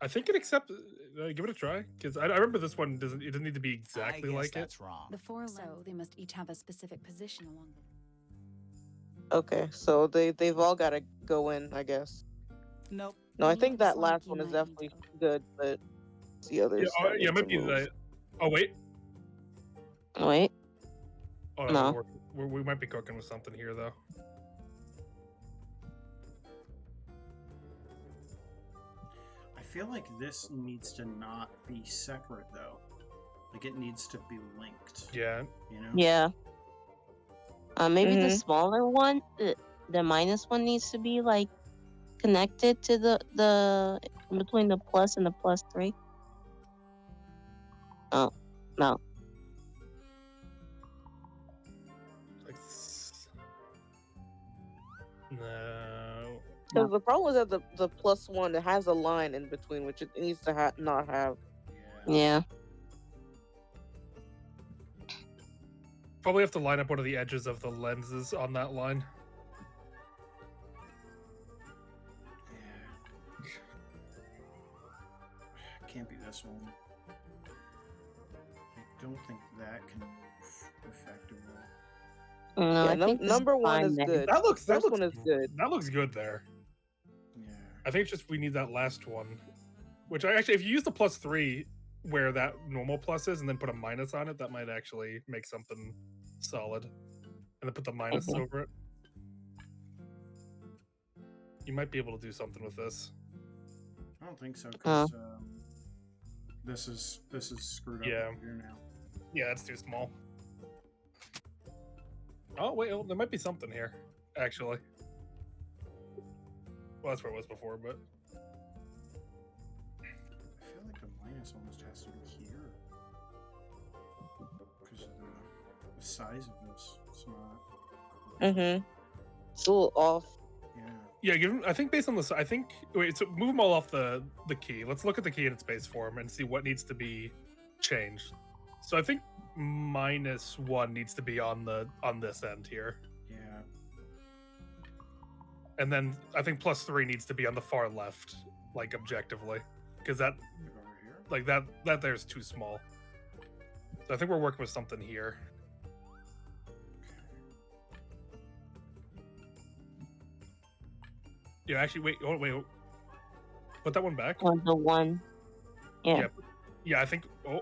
I think it accepts. Give it a try, because I remember this one doesn't. It doesn't need to be I exactly guess like it. that's wrong. The four So lens. they must each have a specific position along the. Okay, so they've all got to go in, I guess. Nope. No, I It think that looks like last you one is might need definitely to open- good, but the others. Yeah, that yeah, need might to be move. the. Oh wait. Wait. Oh No. no, we might be cooking with something here though. I feel like this needs to not be separate though. Like it needs to be linked. Yeah. You know? Yeah. Maybe the Mhm. smaller one, the minus one needs to be like connected to the between the plus and the +3. Oh, no. Like, no. Because the problem is that the +1 it has a line in between, which it needs to not have. Yeah. Probably have to line up one of the edges of the lenses on that line. Yeah. Can't be this one. I don't think that can move effectively. No, Yeah, I think this number one fine is there. good. That looks First one is good. That looks good there. Yeah. I think it's just we need that last one. Which I actually, if you use the +3 where that normal plus is and then put a minus on it, that might actually make something solid. And then put the minus over it. You might be able to do something with this. I don't think so, because this is screwed up Yeah. here now. Yeah, that's too small. Oh, wait, there might be something here, actually. Well, that's where it was before, but... I feel like the minus almost has to be here. Because of the size of this. It's not... Mm-hmm. It's a little off. Yeah. Yeah, give him, I think based on the... I think... Wait, so move them all off the key. Let's look at the key in its base form and see what needs to be changed. So I think -1 needs to be on this end here. Yeah. And then I think +3 needs to be on the far left, like objectively. Because that... Over here? Like that there's too small. So I think we're working with something here. Yeah, actually, wait. Put that one back. Or the one. Yeah. Yeah, I think. Oh,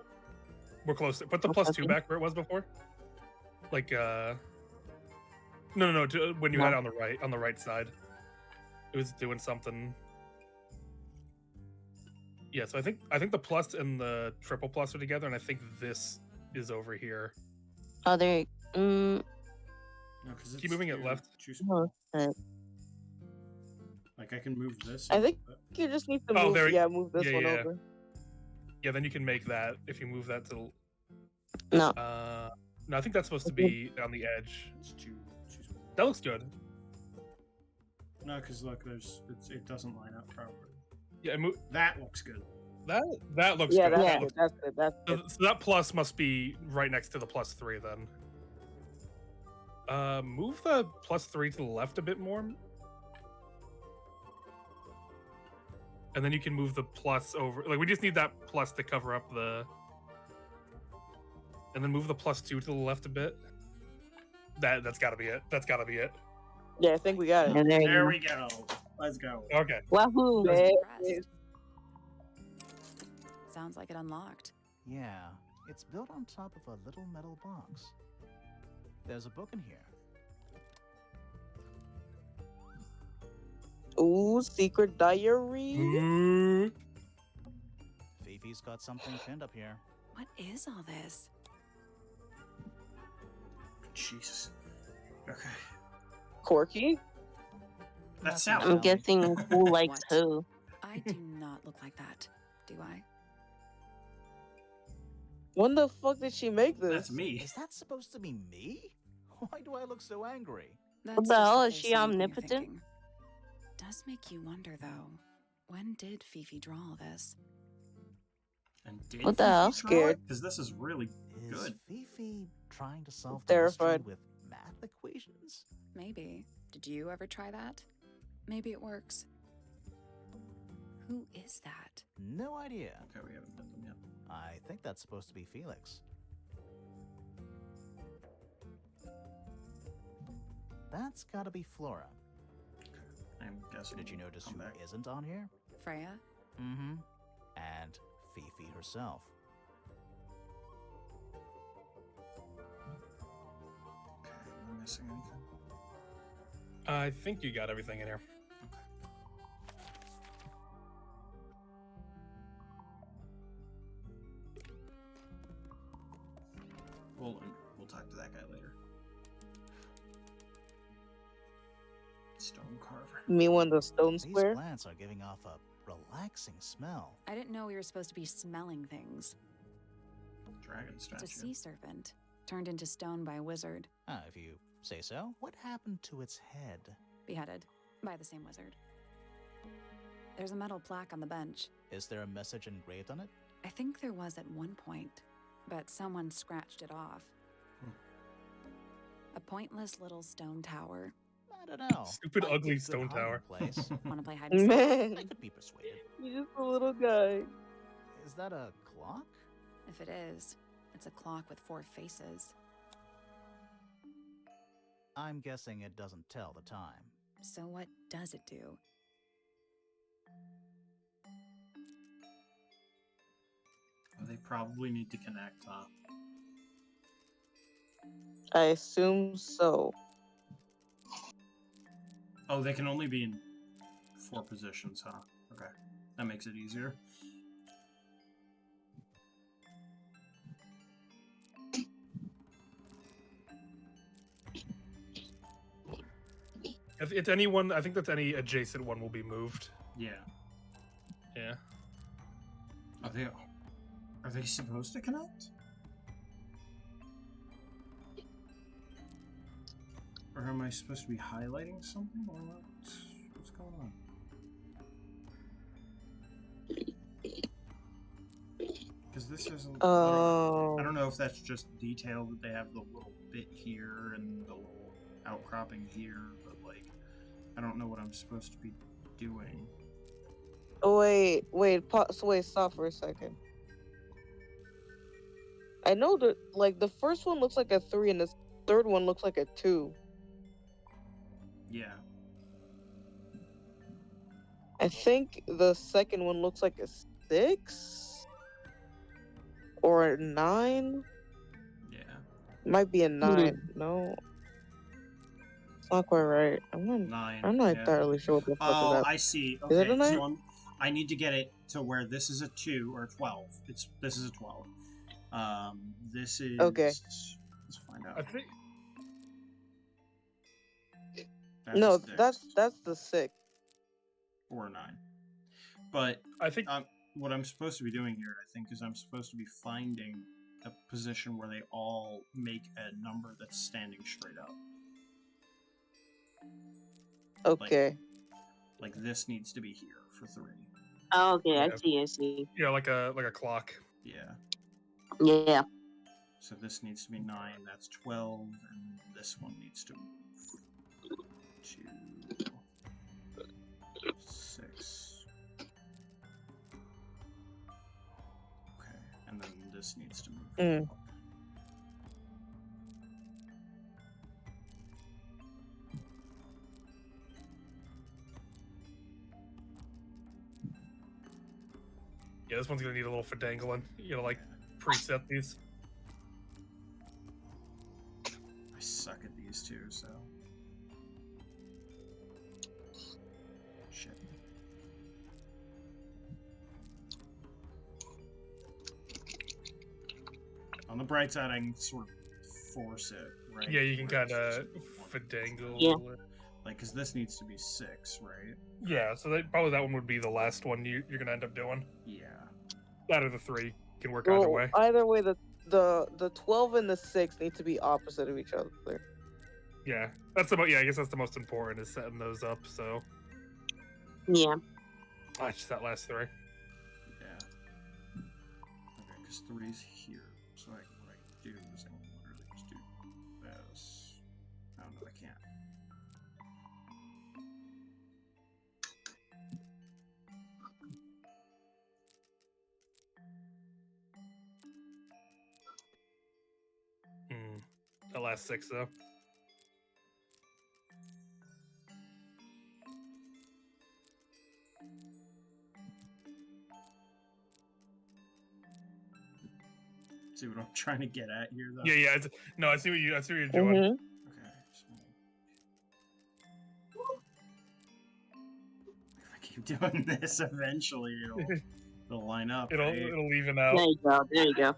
we're close. Put the +2 back where it was before. Like, no. When you had it on the right side, it was doing something. Yeah, so I think the plus and the triple plus are together, and I think this is over here. Oh, there. No, because Keep moving it left. Too small. No, Like I can move this. I think you just need to Oh, move. there- Yeah, move this yeah, one yeah. over. Yeah, then you can make that if you move that to. no. No, I think that's supposed to be on the edge. It's too small. That looks good. No, because look, it doesn't line up properly. Yeah, That looks good. that looks Yeah, good. that's That good. looks That's good. That's good. So that plus must be right next to the +3 then. Move the +3 to the left a bit more. And then you can move the plus over. Like, we just need that plus to cover up the... And then move the +2 to the left a bit. That's gotta be it. That's gotta be it. Yeah, I think we got it. Yeah, there you There go. we go. Let's go. Okay. Wahoo! There impressed. it is. Sounds like it unlocked. Yeah, it's built on top of a little metal box. There's a book in here. Ooh, secret diary. Ooh. Fifi's got something pinned up here. What is all this? Jesus. Okay. Corky. That Nothing sounds. I'm guessing who likes What? who. I do not look like that, do I? When the fuck did she make this? That's me. Is that supposed to be me? Why do I look so angry? That's the just hell, is face she on what you're omnipotent? thinking. Does make you wonder, though. When did Fifi draw all this? And did What the hell? Scared. Because this is really Is good. Fifi trying to solve the Terrified. mystery with math equations? Maybe. Did you ever try that? Maybe it works. Who is that? No idea. Okay, we haven't done them yet. I think that's supposed to be Felix. That's gotta be Flora. I'm guessing. Did you notice come who back. isn't on here? Freya? Mm-hmm. And Fifi herself. Okay, am I missing anything? I think you got everything in here. We'll talk to that guy later. Stone carver. Me when the stone These square. plants are giving off a relaxing smell. I didn't know we were supposed to be smelling things. Dragon It's statue. a sea serpent, turned into stone by a wizard, If you say so. What happened to its head? beheaded by the same wizard. There's a metal plaque on the bench. Is there a message engraved on it? I think there was at one point, but someone scratched it off. A pointless little stone tower. I don't know. Stupid, Might be a ugly good stone hiding tower. Place. Want to play hide and seek? I Man, could be persuaded. you're just a little guy. Is that a clock? If it is, it's a clock with 4 faces. I'm guessing it doesn't tell the time. So what does it do? probably need to connect, huh? I assume so. Oh, they can only be in 4 positions, huh? Okay. That makes it easier. If it's anyone, I think that's any adjacent one will be moved. Yeah. Yeah. Are they supposed to connect? Or am I supposed to be highlighting something or what? What's going on? Because this isn't. I don't know if that's just detail that they have the little bit here and the little outcropping here, but like, I don't know what I'm supposed to be doing. Oh, wait, stop for a second. I know that, like, the first one looks like a 3 and the third one looks like a 2. Yeah. I think the second one looks like a 6 or a 9. Yeah. Might be a 9. No, it's not quite right. I'm 9. not Yeah. entirely sure what the fuck is Oh, that. I see. Is it Okay, a 9? so I need to get it to where this is a 2 or a 12. This is a 12. This is Okay. Let's find out. I think No, a 6 that's the 6. or a 9. But I think what I'm supposed to be doing here, I think, is I'm supposed to be finding a position where they all make a number that's standing straight up. Okay. Like this needs to be here for 3. Oh, okay, Yeah. I see. yeah, like a clock. Yeah. Yeah. So this needs to be 9. That's 12, and this one needs to move to 6. Okay, and then this needs to move up. Yeah, this one's gonna need a little fidangling. You gotta like preset these. I suck at these two, so. Shit. On the bright side, I can sort of force it, right? Yeah, you can Where it's kind of just fidangle. Yeah. like, because this needs to be 6, right? Yeah, so probably that one would be the last one you're gonna end up doing. Yeah. Out of the 3 can work either way. Either way, the 12 and the 6 need to be opposite of each other. Yeah, that's about. Yeah, I guess that's the most important is setting those up. So Yeah. just that last 3. Yeah. Okay, because 3's here. So what I can do is I can literally just do this. Oh no, I can't. The last 6 though. See what I'm trying to get at here, though? Yeah. No, I see what you're doing. Okay. So if I keep doing this, eventually it'll line up. It'll right? even out. There you go. There you go.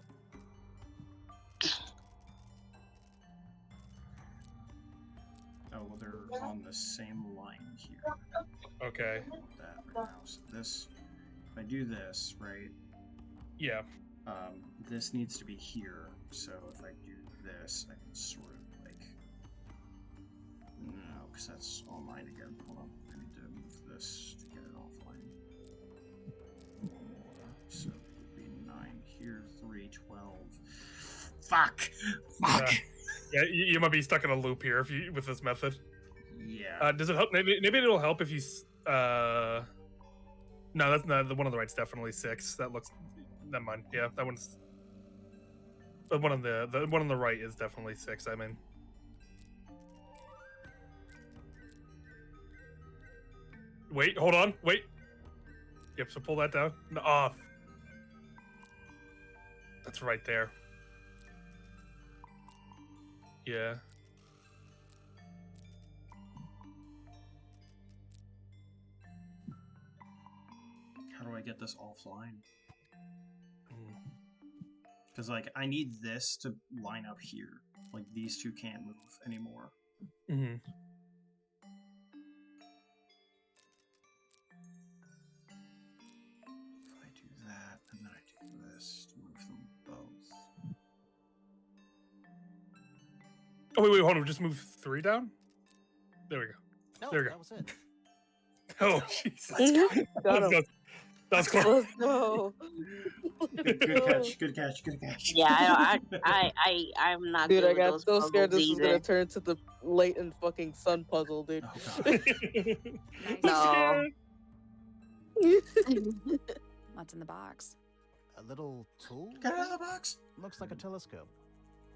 Oh, well, they're on the same line here. Okay. I want that right now. So this, if I do this, right? Yeah. This needs to be here. So if I do this, I can sort of like. No, because that's online again. Hold on. I need to move this to get it offline. One more. So it would be 9 here, 3, 12. Fuck! Fuck! Yeah, you might be stuck in a loop here with this method. Yeah. Does it help? Maybe it'll help if you. No, that's not the one on the right's definitely 6. That looks. Never mind. Yeah, that one's. The one on the one on the right is definitely 6. I mean. Wait, hold on. Wait. Yep. So pull that down. No, off. That's right there. Yeah. How do I get this offline? Mm. Because, like, I need this to line up here. Like, these two can't move anymore. Mm-hmm. If I do that, and then I do this to move them both. Oh, wait, hold on. Just move 3 down? There we go. No, There we go. that was it. Oh, Jesus. Got him. That was close. Let's go. Good catch, good catch, good catch. Yeah, I'm not Dude, good I with got those so scared puzzles this was gonna either. turn to the latent fucking sun puzzle, dude. Oh, God. Nice. No. What's in the box? A little tool? Get out of the box! Looks like a telescope.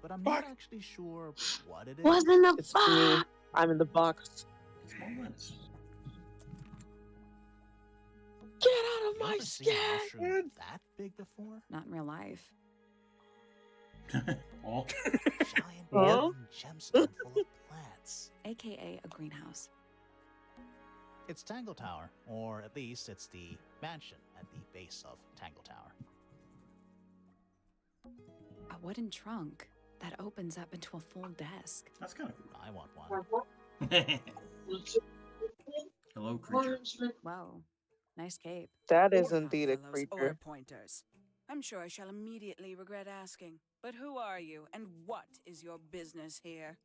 But I'm Fuck. not actually sure what it is. What's in the It's me. box? I'm in the box. Small lens. Get out of You my ever seen a skin! mushroom that big before? Not in real life. Oh. Giant Huh? green gemstone full of plants. AKA a greenhouse. It's Tangle Tower, or at least it's the mansion at the base of Tangle Tower. A wooden trunk that opens up into a full desk. That's kind of cool. I want one. Hello, creature. Whoa. Nice cape. That is Now, indeed a fellows or creature. pointers. I'm sure I shall immediately regret asking, but who are you and what is your business here?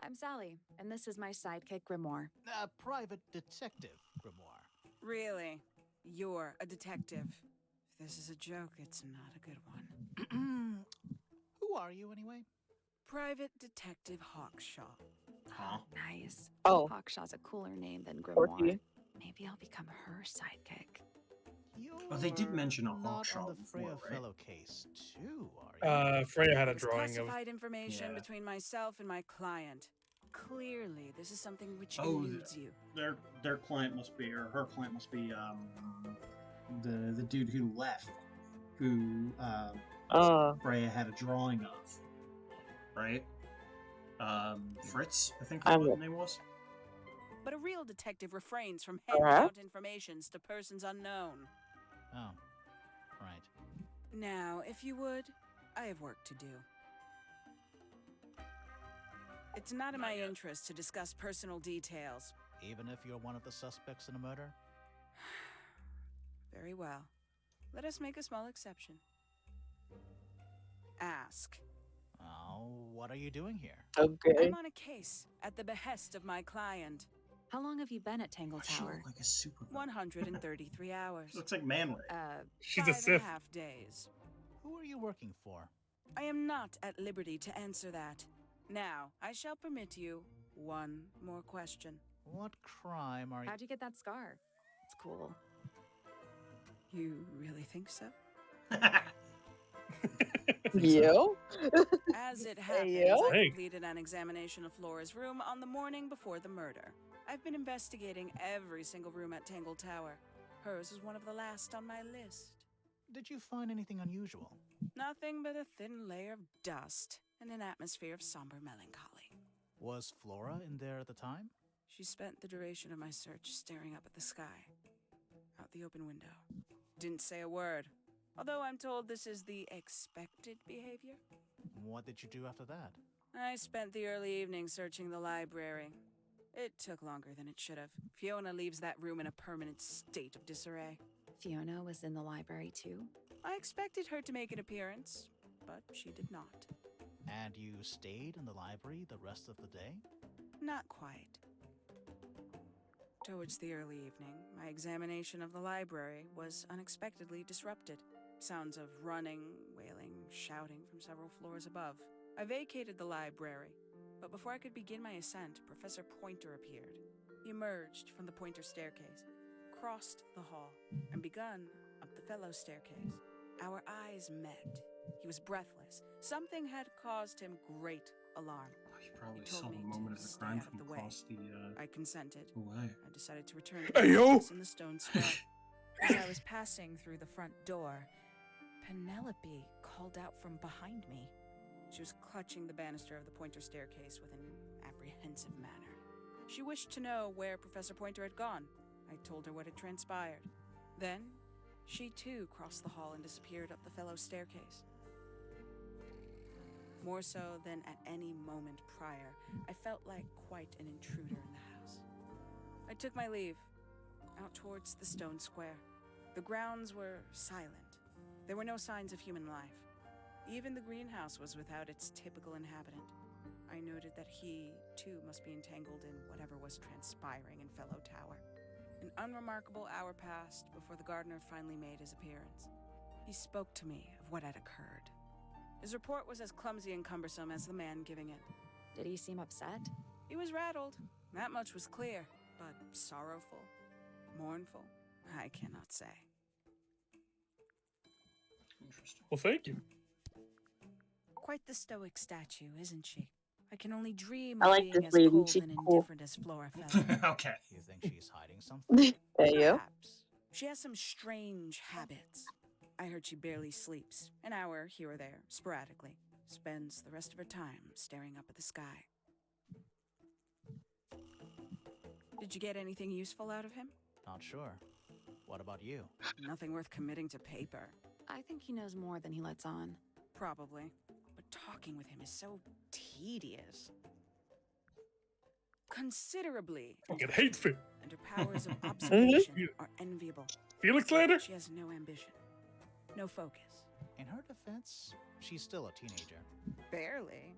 I'm Sally, and this is my sidekick Grimoire. A private detective, Grimoire. Really? You're a detective. If this is a joke, it's not a good one. Who are you, anyway? Private Detective Hawkshaw. Huh? Nice. Oh. Hawkshaw's a cooler name than Porky. Grimoire. Maybe I'll become her sidekick. Oh, they did mention a You're not Hawkshaw on the before, Freya right? fellow case, too, are you? Freya had a There's drawing of. classified information Yeah. between myself and my client. Clearly, this is something which Oh, eludes you. Their client must be, or her client must be, the dude who left, who Freya had a drawing of, right? Fritz, I think that's what his name was. But a real detective refrains from handing Perhaps? out informations to persons unknown. Oh, right. Now, if you would, I have work to do. It's not in my interest to discuss personal details. Even if you're one of the suspects in a murder? Very well. Let us make a small exception. Ask. Oh, what are you doing here? Okay. I'm on a case at the behest of my client. How long have you been at Tangled She Tower? looked like a super. 133 hours. Looks like Manray. She's a 5 and Sith. half days. Who are you working for? I am not at liberty to answer that. Now, I shall permit you one more question. What crime are you... How'd you get that scar? It's cool. You really think so? Yo? As it happens, Yeah? I Hey. completed an examination of Flora's room on the morning before the murder. I've been investigating every single room at Tangled Tower. Hers was one of the last on my list. Did you find anything unusual? Nothing but a thin layer of dust and an atmosphere of somber melancholy. Was Flora in there at the time? She spent the duration of my search staring up at the sky, out the open window. Didn't say a word, although I'm told this is the expected behavior. What did you do after that? I spent the early evening searching the library. It took longer than it should have. Fiona leaves that room in a permanent state of disarray. Fiona was in the library too? I expected her to make an appearance, but she did not. And you stayed in the library the rest of the day? Not quite. Towards the early evening, my examination of the library was unexpectedly disrupted. Sounds of running, wailing, shouting from several floors above. I vacated the library, but before I could begin my ascent, Professor Pointer appeared. He emerged from the Pointer staircase, crossed the hall, and begun up the fellow staircase. Our eyes met. He was breathless. Something had caused him great alarm. He probably He told saw me the moment to of the stay crime out of from the way. across the I consented. way. I decided to return to Hey, the yo! office in the stone square. As I was passing through the front door, Penelope called out from behind me. She was clutching the banister of the Pointer staircase with an apprehensive manner. She wished to know where Professor Pointer had gone. I told her what had transpired. Then, she too crossed the hall and disappeared up the fellow staircase. More so than at any moment prior, I felt like quite an intruder in the house. I took my leave, out towards the stone square. The grounds were silent. There were no signs of human life. Even the greenhouse was without its typical inhabitant. I noted that he, too, must be entangled in whatever was transpiring in Fellow Tower. An unremarkable hour passed before the gardener finally made his appearance. He spoke to me of what had occurred. His report was as clumsy and cumbersome as the man giving it. Did he seem upset? He was rattled. That much was clear, but sorrowful, mournful, I cannot say. Interesting. Well, thank you. Quite the stoic statue, isn't she? I can only dream I of like being this as lady. cold She's and cool. indifferent as Flora felt. Okay. You think she's hiding something? There you go. Perhaps. She has some strange habits. I heard she barely sleeps, an hour here or there, sporadically. Spends the rest of her time staring up at the sky. Did you get anything useful out of him? Not sure. What about you? Nothing worth committing to paper. I think he knows more than he lets on. Probably. But talking with him is so tedious. Considerably. Fucking hate fit. And her powers of observation Mhm. are enviable. Felix Lander? She has no ambition. No focus. In her defense, she's still a teenager. Barely.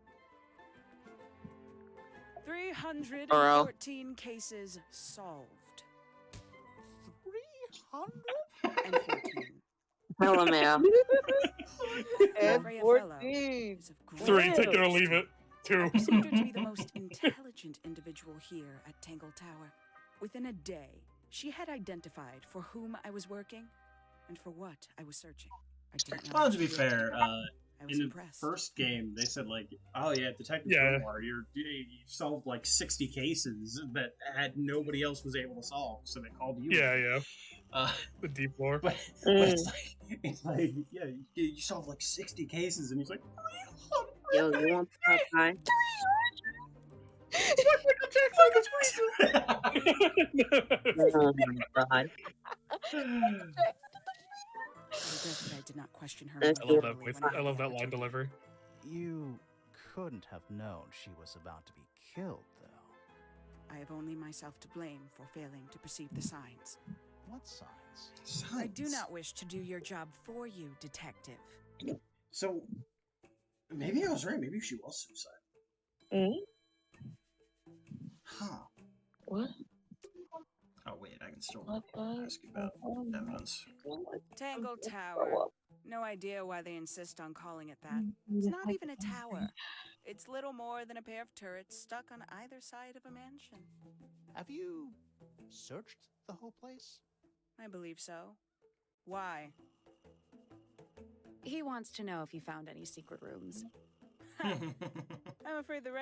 314 cases solved. 300? 14. LMAO. And Freya Fellow 14. is of 3, great take it or leave it. 2. I considered her to be the most intelligent individual here at Tangled Tower. Within a day, she had identified for whom I was working and for what I was searching. I didn't know Well, how to be do it. fair, I was in the impressed. first game, they said like, "Oh yeah, Detective Yeah. Grimoire, you solved like 60 cases that nobody else was able to solve, so they called you." Yeah. Uh, The deep lore. but it's like, yeah, you solved like 60 cases, and he's like, 300. Yo, you want the pie? Oh my god. I regret that I did not question her. That's I more love that thoroughly voice. when I love that had line to. delivery. You couldn't have known she was about to be killed, though. I have only myself to blame for failing to perceive the signs. What signs? I do not wish to do your job for you, detective. So maybe I was right. Maybe she was suicide. Mm? Huh. What? Oh wait, I can still What? ask you about evidence. Tangled Tower. No idea why they insist on calling it that. It's not even a tower. It's little more than a pair of turrets stuck on either side of a mansion. Have you searched the whole place? I believe so. Why? He wants to know if you found any secret rooms. I'm afraid the